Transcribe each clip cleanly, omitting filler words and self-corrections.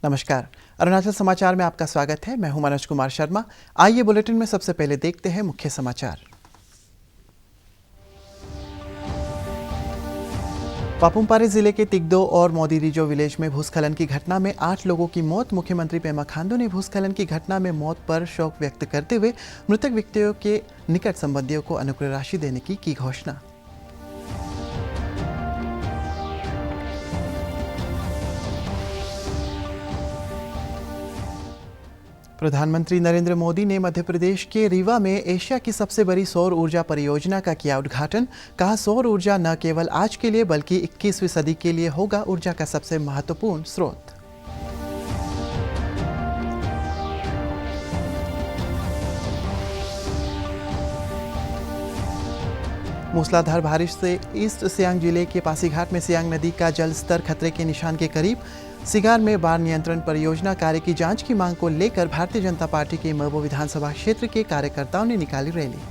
नमस्कार। अरुणाचल समाचार में आपका स्वागत है। मैं हूं मनोज कुमार शर्मा। आइए बुलेटिन में सबसे पहले देखते हैं मुख्य समाचार। पापुम पारे जिले के तिगदो और मोदी-रिजो विलेज में भूस्खलन की घटना में 8 लोगों की मौत। मुख्यमंत्री पेमा खांडू ने भूस्खलन की घटना में मौत पर शोक व्यक्त करते हुए मृतक व्यक्तियों के निकट संबंधियों को अनुग्रह राशि देने की घोषणा। प्रधानमंत्री नरेंद्र मोदी ने मध्य प्रदेश के रीवा में एशिया की सबसे बड़ी सौर ऊर्जा परियोजना का किया उद्घाटन। कहा, सौर ऊर्जा न केवल आज के लिए बल्कि 21वीं सदी के लिए होगा ऊर्जा का सबसे महत्वपूर्ण स्रोत। मूसलाधार बारिश से ईस्ट सियांग जिले के पासीघाट में सियांग नदी का जल स्तर खतरे के निशान के करीब। सिगार में बाढ़ नियंत्रण परियोजना कार्य की जांच की मांग को लेकर भारतीय जनता पार्टी के मबो विधानसभा क्षेत्र के कार्यकर्ताओं ने निकाली रैली।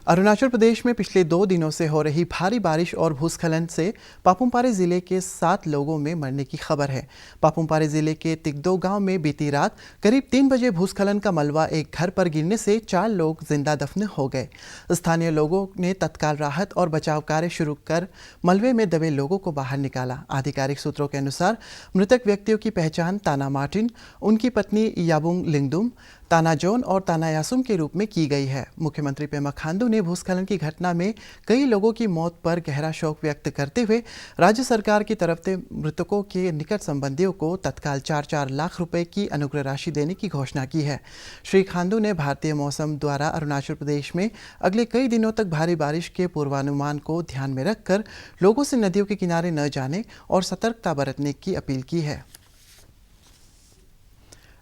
अरुणाचल प्रदेश में पिछले 2 दिनों से हो रही भारी बारिश और भूस्खलन से पापुम-पारे जिले के 7 लोगों में मरने की खबर है। पापुम-पारे जिले के तिगदो गांव में बीती रात करीब 3 बजे भूस्खलन का मलबा एक घर पर गिरने से 4 लोग जिंदा दफन हो गए। स्थानीय लोगों ने तत्काल राहत और बचाव कार्य शुरू कर मलबे में दबे लोगों को बाहर निकाला। आधिकारिक सूत्रों के अनुसार मृतक व्यक्तियों की पहचान ताना मार्टिन, उनकी पत्नी याबुंग लिंगदुम, ताना जोन और ताना यासुम के रूप में की गई है। मुख्यमंत्री पेमा खांडू ने भूस्खलन की घटना में कई लोगों की मौत पर गहरा शोक व्यक्त करते हुए राज्य सरकार की तरफ से मृतकों के निकट संबंधियों को तत्काल 4-4 लाख रुपए की अनुग्रह राशि देने की घोषणा की है। श्री खांडू ने भारतीय मौसम द्वारा अरुणाचल प्रदेश में अगले कई दिनों तक भारी बारिश के पूर्वानुमान को ध्यान में रखकर लोगों से नदियों के किनारे न जाने और सतर्कता बरतने की अपील की है।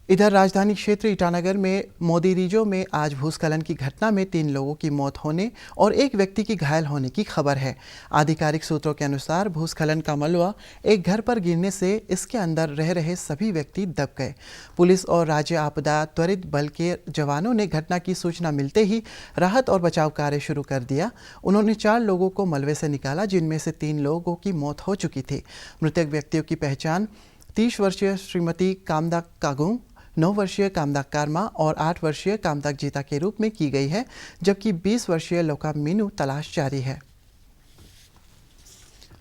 इधर राजधानी क्षेत्र ईटानगर में मोदी-रिजो में आज भूस्खलन की घटना में 3 लोगों की मौत होने और एक व्यक्ति की घायल होने की खबर है। आधिकारिक सूत्रों के अनुसार भूस्खलन का मलबा एक घर पर गिरने से इसके अंदर रह रहे सभी व्यक्ति दब गए। पुलिस और राज्य आपदा त्वरित बल के जवानों ने घटना की सूचना मिलते ही राहत और बचाव कार्य शुरू कर दिया। उन्होंने 4 लोगों को मलबे से निकाला, जिनमें से 3 लोगों की मौत हो चुकी थी। मृतक व्यक्तियों की पहचान 30 वर्षीय श्रीमती कामदाक कागुंग, 9 वर्षीय कामदाक कारमा और 8 वर्षीय कामदाक जीता के रूप में की गई है, जबकि 20 वर्षीय लोका मीनू तलाश जारी है।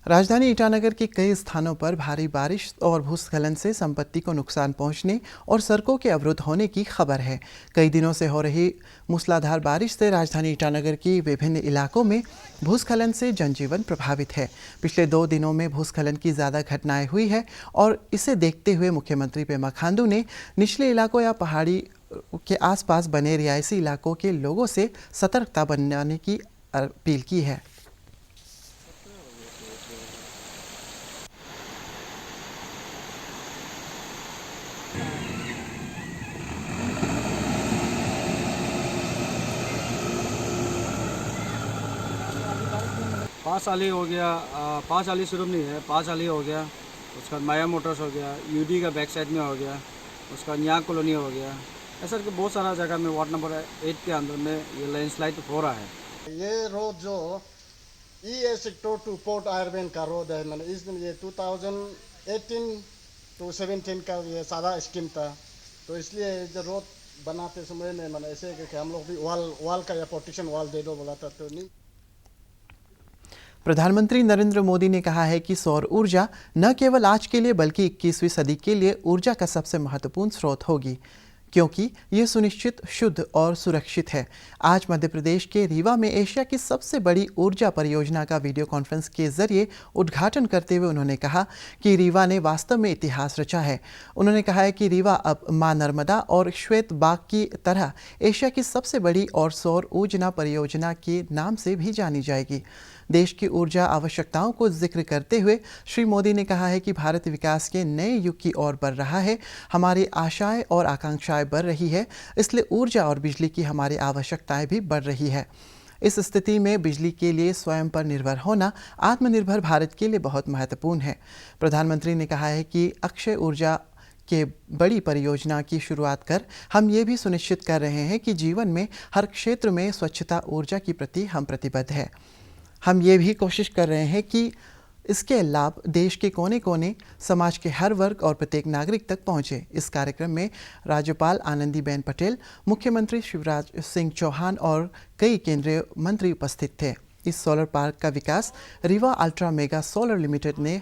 राजधानी ईटानगर के कई स्थानों पर भारी बारिश और भूस्खलन से संपत्ति को नुकसान पहुंचने और सड़कों के अवरुद्ध होने की खबर है। कई दिनों से हो रही मूसलाधार बारिश से राजधानी ईटानगर की विभिन्न इलाकों में भूस्खलन से जनजीवन प्रभावित है। पिछले 2 दिनों में भूस्खलन की ज़्यादा घटनाएं हुई है और इसे देखते हुए मुख्यमंत्री पेमा खांडू ने निचले इलाकों या पहाड़ी के आसपास बने रिहायशी इलाकों के लोगों से सतर्कता बनाने की अपील की है। पाँच साल ही हो गया, 5 साल ही शुरू नहीं है, 5 साल ही हो गया। उसका माया मोटर्स हो गया, यूडी का बैक साइड में हो गया, उसका न्याग कॉलोनी हो गया। ऐसा कि बहुत सारा जगह में वार्ड नंबर 8 के अंदर में ये लैंडस्लाइड हो रहा है। ये रोड जो EA सेक्टर टू पोर्ट आयरबैन का रोड है, मैंने इस दिन ये 2018 to 17 का ये सारा स्कीम था, तो इसलिए जो रोड बनाते समय में मैंने ऐसे कि हम लोग भी वाल का या प्रोटेक्शन वाल दे दो बोला था, तो नहीं। प्रधानमंत्री नरेंद्र मोदी ने कहा है कि सौर ऊर्जा न केवल आज के लिए बल्कि 21वीं सदी के लिए ऊर्जा का सबसे महत्वपूर्ण स्रोत होगी, क्योंकि ये सुनिश्चित, शुद्ध और सुरक्षित है। आज मध्य प्रदेश के रीवा में एशिया की सबसे बड़ी ऊर्जा परियोजना का वीडियो कॉन्फ्रेंस के जरिए उद्घाटन करते हुए उन्होंने कहा कि रीवा ने वास्तव में इतिहास रचा है। उन्होंने कहा है कि रीवा अब मां नर्मदा और श्वेत बाग की तरह एशिया की सबसे बड़ी और सौर ऊर्जा परियोजना के नाम से भी जानी जाएगी। देश की ऊर्जा आवश्यकताओं को जिक्र करते हुए श्री मोदी ने कहा है कि भारत विकास के नए युग की ओर बढ़ रहा है। हमारी आशाएं और आकांक्षाएं बढ़ रही है, इसलिए ऊर्जा और बिजली की हमारी आवश्यकताएं भी बढ़ रही है। इस स्थिति में बिजली के लिए स्वयं पर निर्भर होना आत्मनिर्भर भारत के लिए बहुत महत्वपूर्ण है। प्रधानमंत्री ने कहा है कि अक्षय ऊर्जा के बड़ी परियोजना की शुरुआत कर हम ये भी सुनिश्चित कर रहे हैं कि जीवन में हर क्षेत्र में स्वच्छता ऊर्जा के प्रति हम प्रतिबद्ध हैं। हम ये भी कोशिश कर रहे हैं कि इसके लाभ देश के कोने कोने, समाज के हर वर्ग और प्रत्येक नागरिक तक पहुंचे। इस कार्यक्रम में राज्यपाल आनंदीबेन पटेल, मुख्यमंत्री शिवराज सिंह चौहान और कई केंद्रीय मंत्री उपस्थित थे। इस सोलर पार्क का विकास Rewa ultra mega solar limited ने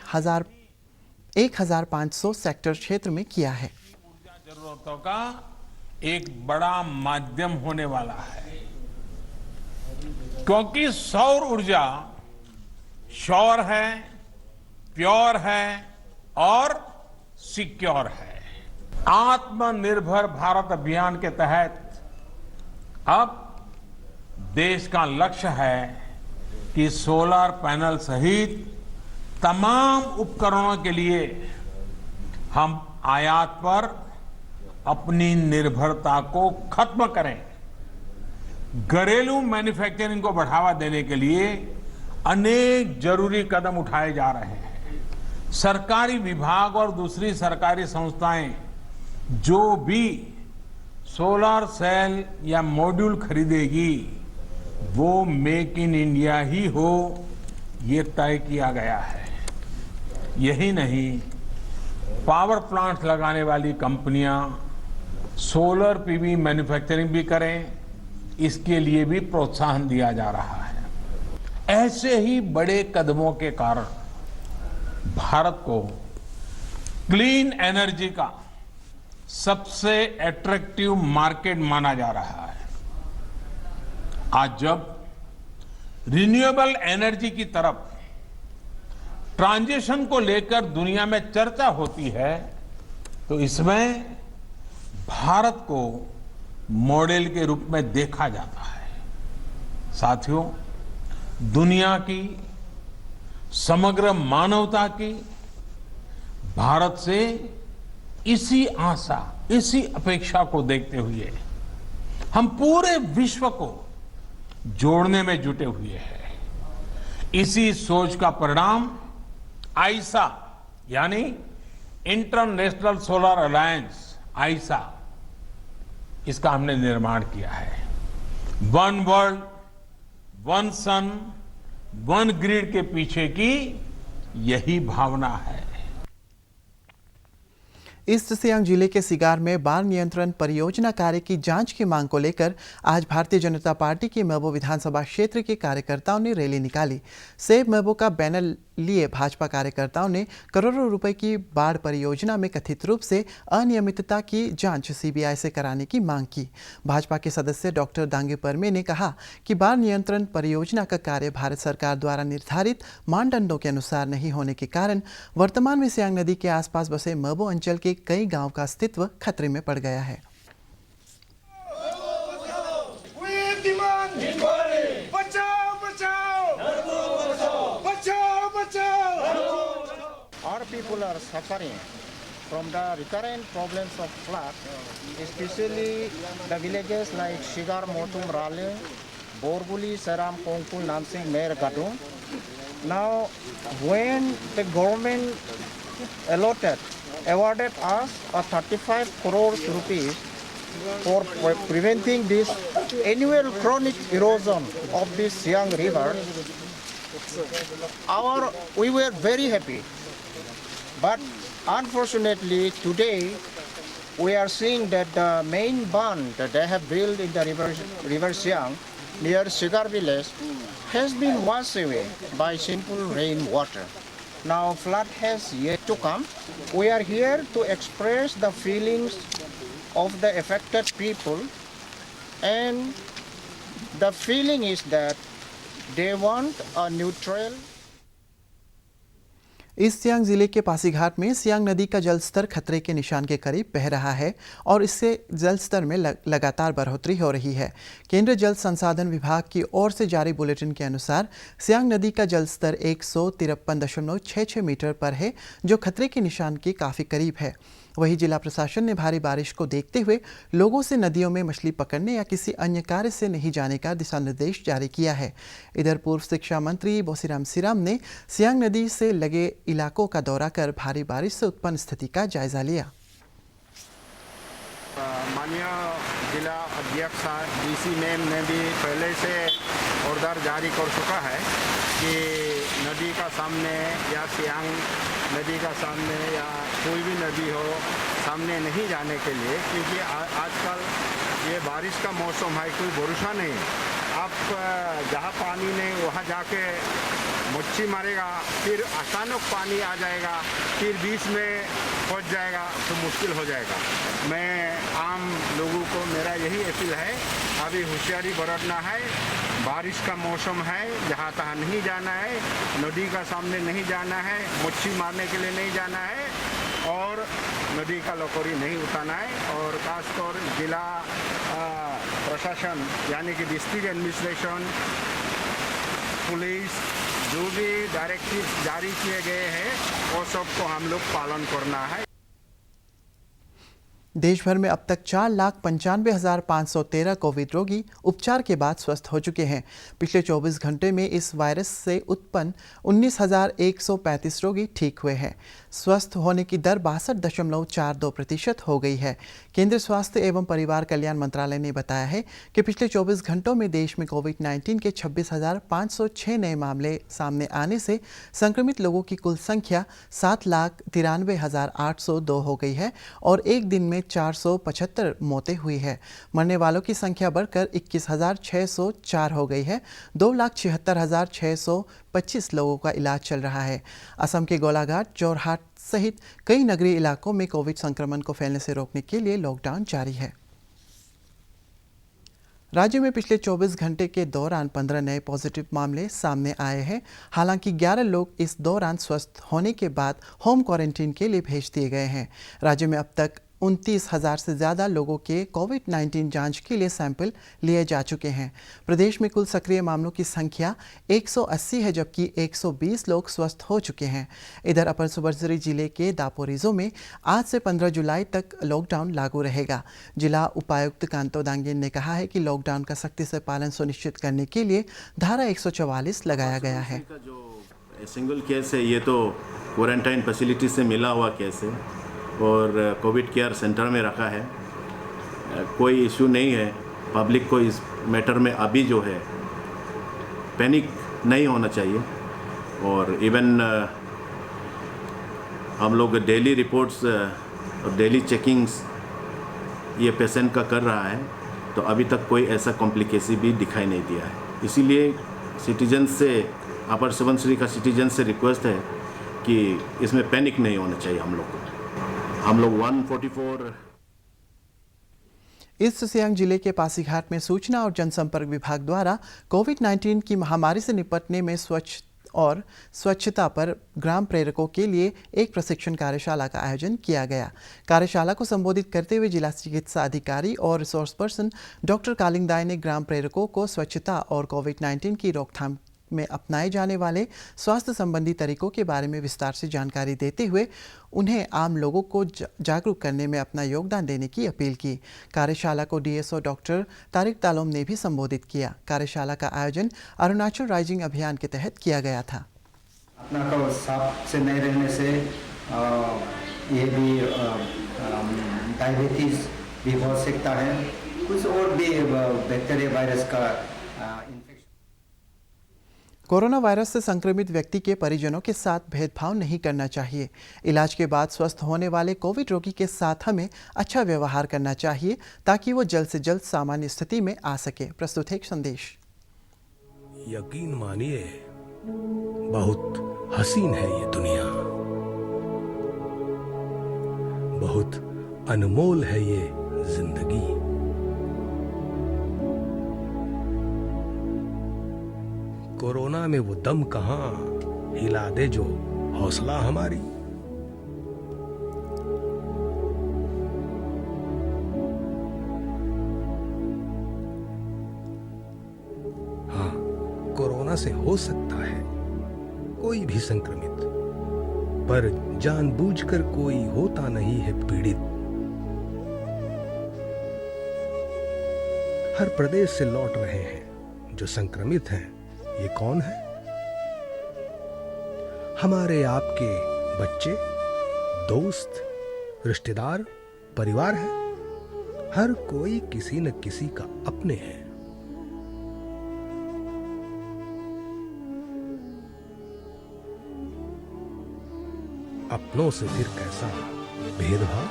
1500 सेक्टर क्षेत्र में किया है। जरूरतों का एक बड़ा माध्यम होने वाला है, क्योंकि सौर ऊर्जा श्योर है, प्योर है और सिक्योर है। आत्मनिर्भर भारत अभियान के तहत अब देश का लक्ष्य है कि सोलर पैनल सहित तमाम उपकरणों के लिए हम आयात पर अपनी निर्भरता को खत्म करें। घरेलू मैन्युफैक्चरिंग को बढ़ावा देने के लिए अनेक जरूरी कदम उठाए जा रहे हैं। सरकारी विभाग और दूसरी सरकारी संस्थाएं जो भी सोलर सेल या मॉड्यूल खरीदेगी वो मेक इन इंडिया ही हो, ये तय किया गया है। यही नहीं, पावर प्लांट्स लगाने वाली कंपनियां सोलर पीवी मैन्युफैक्चरिंग भी करें, इसके लिए भी प्रोत्साहन दिया जा रहा है। ऐसे ही बड़े कदमों के कारण भारत को क्लीन एनर्जी का सबसे अट्रैक्टिव मार्केट माना जा रहा है। आज जब रिन्यूएबल एनर्जी की तरफ ट्रांजिशन को लेकर दुनिया में चर्चा होती है, तो इसमें भारत को मॉडल के रूप में देखा जाता है। साथियों, दुनिया की, समग्र मानवता की भारत से इसी आशा, इसी अपेक्षा को देखते हुए हम पूरे विश्व को जोड़ने में जुटे हुए हैं। इसी सोच का परिणाम आईसा यानी इंटरनेशनल सोलर अलायंस, आईसा, इसका हमने निर्माण किया है। वन वर्ल्ड, वन सन, वन ग्रिड के पीछे की यही भावना है। ईस्ट सियांग जिले के सिगार में बाढ़ नियंत्रण परियोजना कार्य की जांच की मांग को लेकर आज भारतीय जनता पार्टी की मेबो विधानसभा क्षेत्र के कार्यकर्ताओं ने रैली निकाली। सेव मेबो का बैनर लिए भाजपा कार्यकर्ताओं ने करोड़ों रुपए की बाढ़ परियोजना में कथित रूप से अनियमितता की जांच सीबीआई से कराने की मांग की। भाजपा के सदस्य डॉक्टर दांगे परमे ने कहा कि बाढ़ नियंत्रण परियोजना का कार्य भारत सरकार द्वारा निर्धारित मानदंडों के अनुसार नहीं होने के कारण वर्तमान में सियांग नदी के आसपास बसे मेबो अंचल के कई गांव का अस्तित्व खतरे में पड़ गया है। Our people are suffering from the recurrent problems of flood, especially the villages like Shigar, Motum, Rale, Borguli, Saram, Kongpul, Namsing, Mer, Gadung. Now, when the government awarded us a 35 crores rupees for preventing this annual chronic erosion of this Siang River, we were very happy. But unfortunately, today we are seeing that the main bund that they have built in the river Siang near Sigar village has been washed away by simple rainwater. Now flood has yet to come. We are here to express the feelings of the affected people, and the feeling is that they want a neutral. East Siang जिले के पासीघाट में सियांग नदी का जलस्तर खतरे के निशान के करीब बह रहा है और इससे जलस्तर में लगातार बढ़ोतरी हो रही है। केंद्रीय जल संसाधन विभाग की ओर से जारी बुलेटिन के अनुसार सियांग नदी का जलस्तर 153.66 मीटर पर है, जो खतरे के निशान के काफ़ी करीब है। वहीं जिला प्रशासन ने भारी बारिश को देखते हुए लोगों से नदियों में मछली पकड़ने या किसी अन्य कार्य से नहीं जाने का दिशा निर्देश जारी किया है। इधर पूर्व शिक्षा मंत्री बोसीराम सिराम ने सियांग नदी से लगे इलाकों का दौरा कर भारी बारिश से उत्पन्न स्थिति का जायजा लिया। माननीय जिला अध्यक्ष डीसी मैम ने भी पहले से ऑर्डर जारी कर चुका है कि नदी का सामने या सियांग नदी का सामने या कोई भी नदी हो सामने नहीं जाने के लिए, क्योंकि आजकल ये बारिश का मौसम है, कोई भरोसा नहीं। आप जहाँ पानी नहीं वहाँ जाके मच्छी मारेगा, फिर अचानक पानी आ जाएगा, फिर बीच में फंस जाएगा तो मुश्किल हो जाएगा। मैं आम लोगों को मेरा यही अपील है, अभी होशियारी बरतना है। बारिश का मौसम है, जहाँ तहाँ नहीं जाना है, नदी का सामने नहीं जाना है, मच्छी मारने के लिए नहीं जाना है और नदी का लकोरी नहीं उठाना है। और खासतौर जिला प्रशासन यानी कि डिस्ट्रिक्ट एडमिनिस्ट्रेशन, पुलिस, जो भी डायरेक्टिव जारी किए गए हैं वो सबको हम लोग पालन करना है। देश भर में अब तक 4,95,513 कोविड रोगी उपचार के बाद स्वस्थ हो चुके हैं। पिछले 24 घंटे में इस वायरस से उत्पन्न 19,135 रोगी ठीक हुए हैं। स्वस्थ होने की दर 62.42% हो गई है। केंद्रीय स्वास्थ्य एवं परिवार कल्याण मंत्रालय ने बताया है कि पिछले 24 घंटों में देश में कोविड-19 के 26,506 नए मामले सामने आने से संक्रमित लोगों की कुल संख्या 7,93,802 हो गई है और एक दिन में 475 मौतें हुई है। मरने वालों की संख्या बढ़कर 21,604 हो गई है। 2,76,625 लोगों का इलाज चल रहा है। असम के गोलाघाट, जोरहाट सहित कई नगरीय इलाकों में कोविड संक्रमण को फैलने से रोकने के लिए लॉकडाउन जारी है। राज्य में पिछले 24 घंटे के दौरान 15 नए पॉजिटिव मामले सामने आए हैं। हालांकि 11 लोग इस दौरान स्वस्थ होने के बाद होम क्वारंटीन के लिए भेज दिए गए हैं। राज्य में अब तक 29,000 से ज़्यादा लोगों के कोविड-19 जांच के लिए सैंपल लिए जा चुके हैं। प्रदेश में कुल सक्रिय मामलों की संख्या 180 है, जबकि 120 लोग स्वस्थ हो चुके हैं। इधर अपर सुबनसिरी जिले के दापोरिजो में आज से 15 जुलाई तक लॉकडाउन लागू रहेगा। जिला उपायुक्त कांतो दांगेन ने कहा है कि लॉकडाउन का सख्ती से पालन सुनिश्चित करने के लिए धारा 144 लगाया गया है। जो सिंगल केस है ये तो क्वारंटाइन फैसिलिटी से मिला हुआ केस है और कोविड केयर सेंटर में रखा है। कोई इशू नहीं है। पब्लिक को इस मैटर में अभी जो है पैनिक नहीं होना चाहिए। और इवन हम लोग डेली रिपोर्ट्स और डेली चेकिंग्स ये पेशेंट का कर रहा है, तो अभी तक कोई ऐसा कॉम्प्लिकेशन भी दिखाई नहीं दिया है। इसीलिए सिटीजन से, अपर सुबनसिरी का सिटीजन से रिक्वेस्ट है कि इसमें पैनिक नहीं होना चाहिए। हम लोग 144 ईस्ट सियांग जिले के पासीघाट में सूचना और जनसंपर्क विभाग द्वारा कोविड-19 की महामारी से निपटने में स्वच्छता पर ग्राम प्रेरकों के लिए एक प्रशिक्षण कार्यशाला का आयोजन किया गया। कार्यशाला को संबोधित करते हुए जिला चिकित्सा अधिकारी और रिसोर्स पर्सन डॉक्टर कालिंगदाई ने ग्राम प्रेरकों को स्वच्छता और कोविड-19 की रोकथाम में अपनाए जाने वाले स्वास्थ्य संबंधी तरीकों के बारे में विस्तार से जानकारी देते हुए उन्हें आम लोगों को जागरूक करने में अपना योगदान देने की अपील की। कार्यशाला को डीएसओ डॉक्टर तारिक तालोम ने भी संबोधित किया। कार्यशाला का आयोजन अरुणाचल राइजिंग अभियान के तहत किया गया था। अपना को साफ से नहीं रहने से ये भी डायबिटीज भी हो सकता है, कुछ और भी बैक्टीरिया वायरस का कोरोना वायरस से संक्रमित व्यक्ति के परिजनों के साथ भेदभाव नहीं करना चाहिए। इलाज के बाद स्वस्थ होने वाले कोविड रोगी के साथ हमें अच्छा व्यवहार करना चाहिए ताकि वो जल्द से जल्द सामान्य स्थिति में आ सके। प्रस्तुत है एक संदेश। यकीन मानिए, बहुत हसीन है ये दुनिया, बहुत अनमोल है ये जिंदगी। कोरोना में वो दम कहां हिला दे जो हौसला हमारी। हाँ, कोरोना से हो सकता है कोई भी संक्रमित, पर जानबूझकर कोई होता नहीं है पीड़ित। हर प्रदेश से लौट रहे हैं जो संक्रमित हैं, ये कौन है? हमारे आपके बच्चे, दोस्त, रिश्तेदार, परिवार है। हर कोई किसी न किसी का अपने हैं। अपनों से फिर कैसा भेदभाव?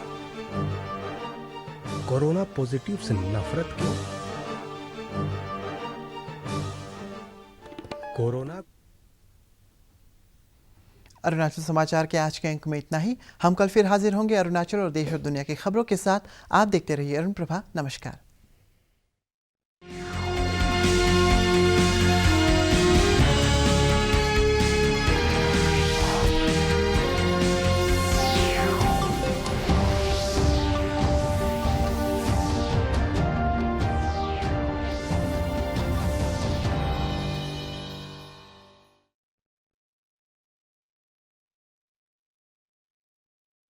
कोरोना पॉजिटिव से नफरत क्यों? कोरोना। अरुणाचल समाचार के आज के अंक में इतना ही। हम कल फिर हाजिर होंगे अरुणाचल और देश और दुनिया की खबरों के साथ। आप देखते रहिए अरुण प्रभा। नमस्कार।